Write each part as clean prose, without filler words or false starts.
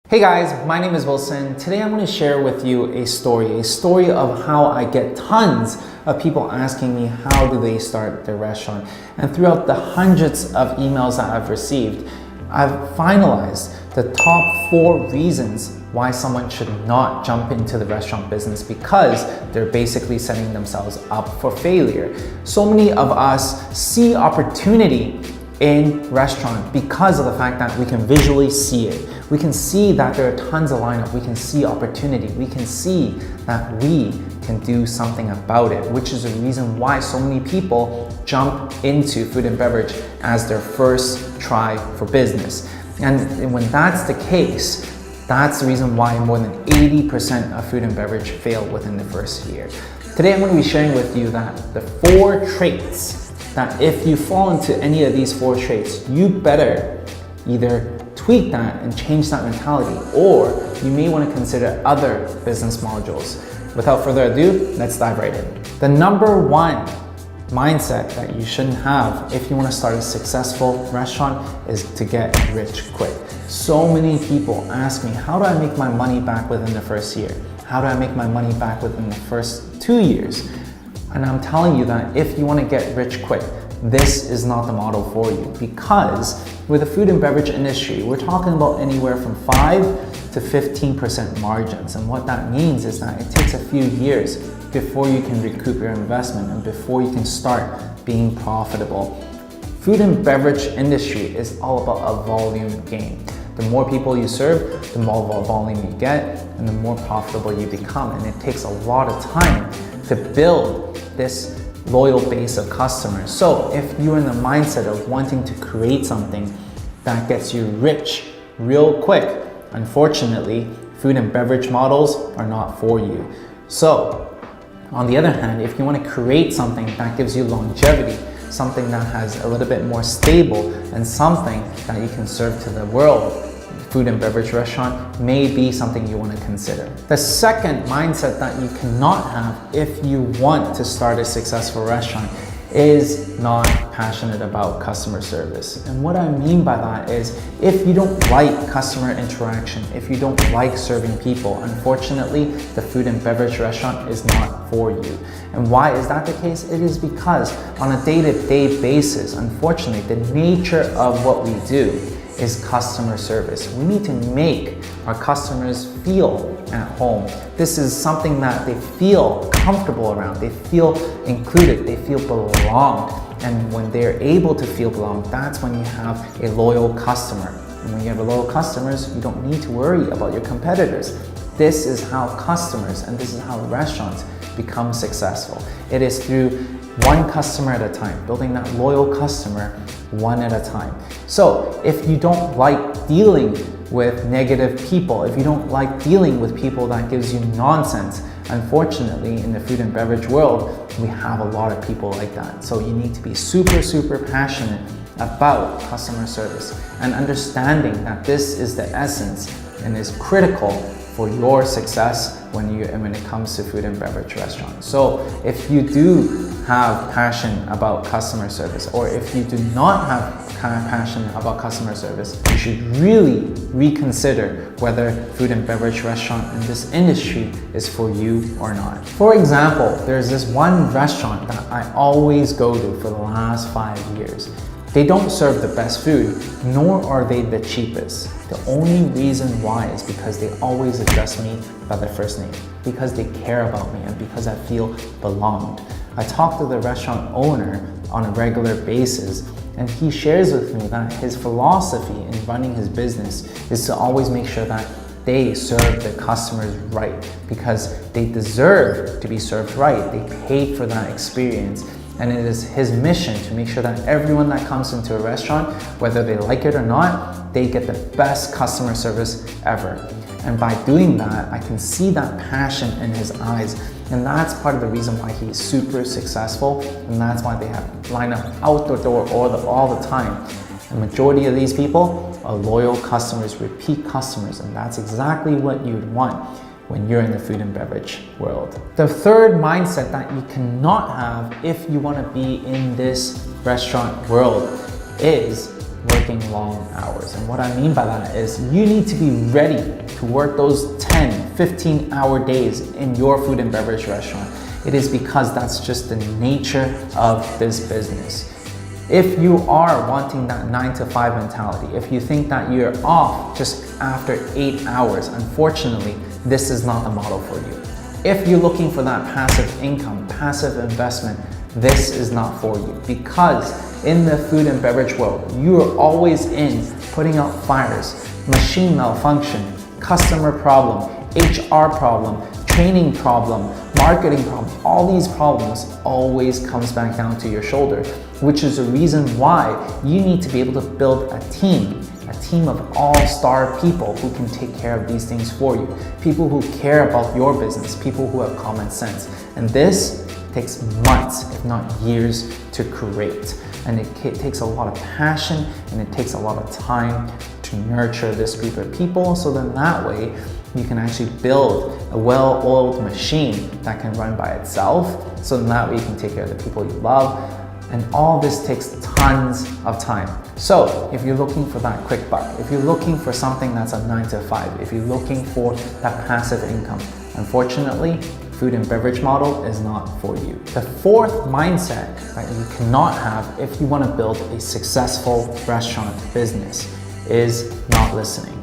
Hey guys, my name is Wilson. Today I'm going to share with you a story of how I get tons of people asking me how do they start their restaurant. And throughout the hundreds of emails that I've received, I've finalized the top 4 reasons why someone should not jump into the restaurant business because they're basically setting themselves up for failure. So many of us see opportunity in restaurant because of the fact that we can visually see it. We can see that there are tons of lineup. We can see opportunity. We can see that we can do something about it, which is the reason why so many people jump into food and beverage as their first try for business. And when that's the case, that's the reason why more than 80% of food and beverage fail within the first year. Today I'm going to be sharing with you that the 4 traits that if you fall into any of these 4 traits, you better either tweak that and change that mentality, or you may want to consider other business modules. Without further ado, let's dive right in. The number 1 mindset that you shouldn't have if you want to start a successful restaurant is to get rich quick. So many people ask me, how do I make my money back within the first year? How do I make my money back within the first 2 years? And I'm telling you that if you want to get rich quick, this is not the model for you, because with the food and beverage industry, we're talking about anywhere from 5 to 15% margins. And what that means is that it takes a few years before you can recoup your investment and before you can start being profitable. Food and beverage industry is all about a volume game. The more people you serve, the more volume you get, and the more profitable you become. And it takes a lot of time to build this loyal base of customers. So if you're in the mindset of wanting to create something that gets you rich real quick, unfortunately, food and beverage models are not for you. So on the other hand, if you want to create something that gives you longevity, something that has a little bit more stable, and something that you can serve to the world, food and beverage restaurant may be something you want to consider. The second mindset that you cannot have if you want to start a successful restaurant is not passionate about customer service. And what I mean by that is if you don't like customer interaction, if you don't like serving people, unfortunately, the food and beverage restaurant is not for you. And why is that the case? It is because on a day-to-day basis, unfortunately, the nature of what we do is customer service. We need to make our customers feel at home. This is something that they feel comfortable around. They feel included. They feel belonged. And when they're able to feel belonged, that's when you have a loyal customer. And when you have a loyal customers, you don't need to worry about your competitors. This is how customers and this is how restaurants become successful. It is through one customer at a time, building that loyal customer one at a time. So if you don't like dealing with negative people, if you don't like dealing with people that gives you nonsense, unfortunately in the food and beverage world, we have a lot of people like that. So you need to be super passionate about customer service and understanding that this is the essence and is critical for your success when it comes to food and beverage restaurants. So if you do have passion about customer service, or if you do not have passion about customer service, you should really reconsider whether food and beverage restaurant in this industry is for you or not. For example, there's this one restaurant that I always go to for the last 5 years. They don't serve the best food, nor are they the cheapest. The only reason why is because they always address me by their first name, because they care about me and because I feel belonged. I talk to the restaurant owner on a regular basis, and he shares with me that his philosophy in running his business is to always make sure that they serve the customers right, because they deserve to be served right. They paid for that experience. And it is his mission to make sure that everyone that comes into a restaurant, whether they like it or not, they get the best customer service ever. And by doing that, I can see that passion in his eyes. And that's part of the reason why he's super successful. And that's why they have lineup out the door all the time. The majority of these people are loyal customers, repeat customers. And that's exactly what you'd want when you're in the food and beverage world. The third mindset that you cannot have if you want to be in this restaurant world is working long hours. And what I mean by that is you need to be ready to work those 10, 15-hour days in your food and beverage restaurant. It is because that's just the nature of this business. If you are wanting that 9 to 5 mentality, if you think that you're off just after 8 hours, unfortunately, this is not the model for you. If you're looking for that passive income, passive investment, this is not for you, because in the food and beverage world, you are always in putting out fires, machine malfunction, customer problem, HR problem, training problem, marketing problem. All these problems always comes back down to your shoulder, which is the reason why you need to be able to build a team of all-star people who can take care of these things for you, people who care about your business, people who have common sense. And this takes months, if not years, to create. And it takes a lot of passion, and it takes a lot of time to nurture this group of people, so then that way you can actually build a well-oiled machine that can run by itself, so then that way you can take care of the people you love. And all this takes tons of time. So if you're looking for that quick buck, if you're looking for something that's a 9 to 5, if you're looking for that passive income, unfortunately, food and beverage model is not for you. The fourth mindset that you cannot have if you want to build a successful restaurant business is not listening.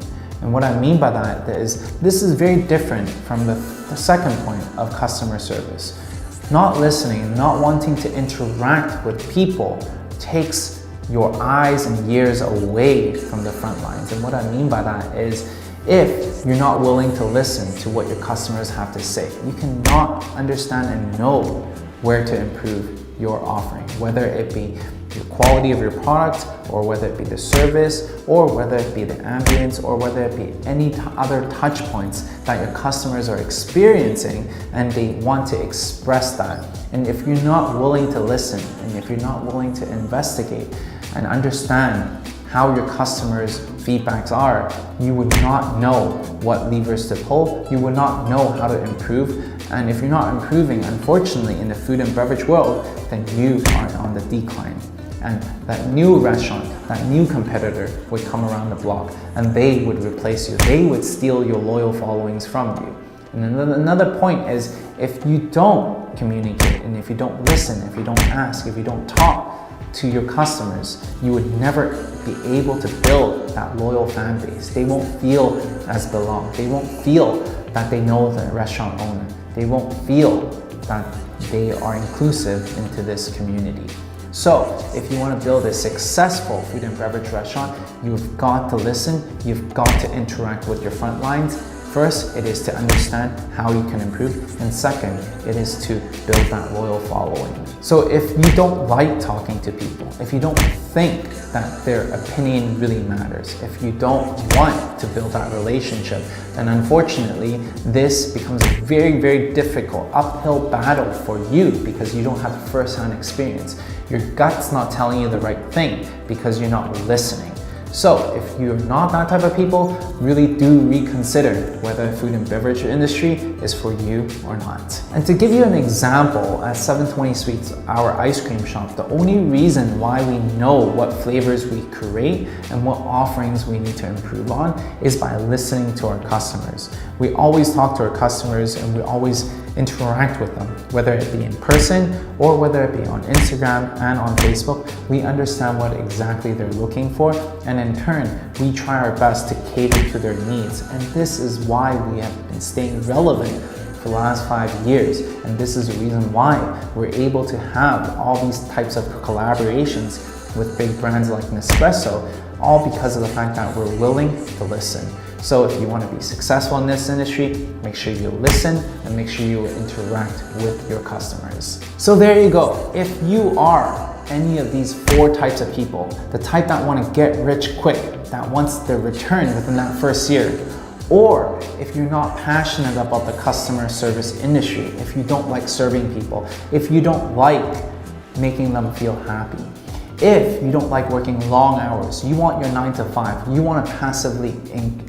And what I mean by that is this is very different from the second point of customer service. Not listening, not wanting to interact with people takes your eyes and ears away from the front lines. And what I mean by that is if you're not willing to listen to what your customers have to say, you cannot understand and know where to improve your offering, whether it be the quality of your product, or whether it be the service, or whether it be the ambience, or whether it be any other touch points that your customers are experiencing and they want to express that. And if you're not willing to listen, and if you're not willing to investigate and understand how your customers' feedbacks are, you would not know what levers to pull, you would not know how to improve. And if you're not improving, unfortunately, in the food and beverage world, then you are on the decline. And that new restaurant, that new competitor would come around the block and they would replace you. They would steal your loyal followings from you. And another point is if you don't communicate, and if you don't listen, if you don't ask, if you don't talk to your customers, you would never be able to build that loyal fan base. They won't feel as belong. They won't feel that they know the restaurant owner. They won't feel that they are inclusive into this community. So if you want to build a successful food and beverage restaurant, you've got to listen, you've got to interact with your front lines. First, it is to understand how you can improve, and second, it is to build that loyal following. So if you don't like talking to people, if you don't think that their opinion really matters, if you don't want to build that relationship, then unfortunately, this becomes a very, very difficult uphill battle for you because you don't have first-hand experience. Your gut's not telling you the right thing because you're not listening. So if you're not that type of people, really do reconsider whether the food and beverage industry is for you or not. And to give you an example, at 720 Sweets, our ice cream shop, the only reason why we know what flavors we create and what offerings we need to improve on is by listening to our customers. We always talk to our customers and we always interact with them, whether it be in person or whether it be on Instagram and on Facebook. We understand what exactly they're looking for, and in turn, we try our best to cater to their needs. And this is why we have been staying relevant for the last 5 years. And this is the reason why we're able to have all these types of collaborations with big brands like Nespresso, all because of the fact that we're willing to listen. So if you want to be successful in this industry, make sure you listen and make sure you interact with your customers. So there you go. If you are any of these 4 types of people, the type that want to get rich quick, that wants their return within that first year, or if you're not passionate about the customer service industry, if you don't like serving people, if you don't like making them feel happy, if you don't like working long hours, you want your 9 to 5, you want to passively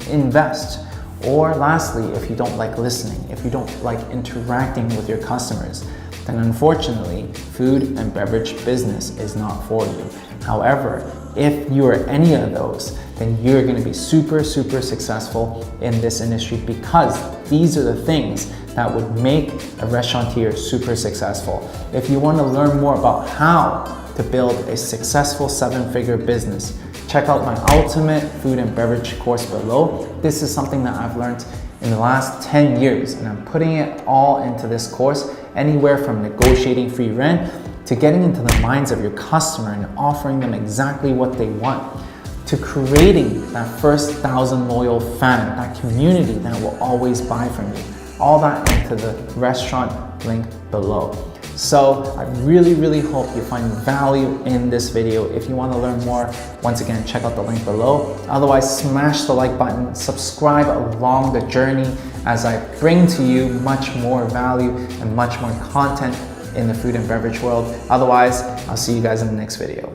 invest, or lastly, if you don't like listening, if you don't like interacting with your customers, then unfortunately, food and beverage business is not for you. However, if you are any of those, then you're gonna be super, super successful in this industry, because these are the things that would make a restaurateur super successful. If you wanna learn more about how to build a successful 7-figure business, check out my ultimate food and beverage course below. This is something that I've learned in the last 10 years, and I'm putting it all into this course, anywhere from negotiating free rent to getting into the minds of your customer and offering them exactly what they want, to creating that first 1,000 loyal fan, that community that will always buy from you. All that into the restaurant link below. So I really, really hope you find value in this video. If you want to learn more, once again, check out the link below. Otherwise, smash the like button, subscribe along the journey as I bring to you much more value and much more content in the food and beverage world. Otherwise, I'll see you guys in the next video.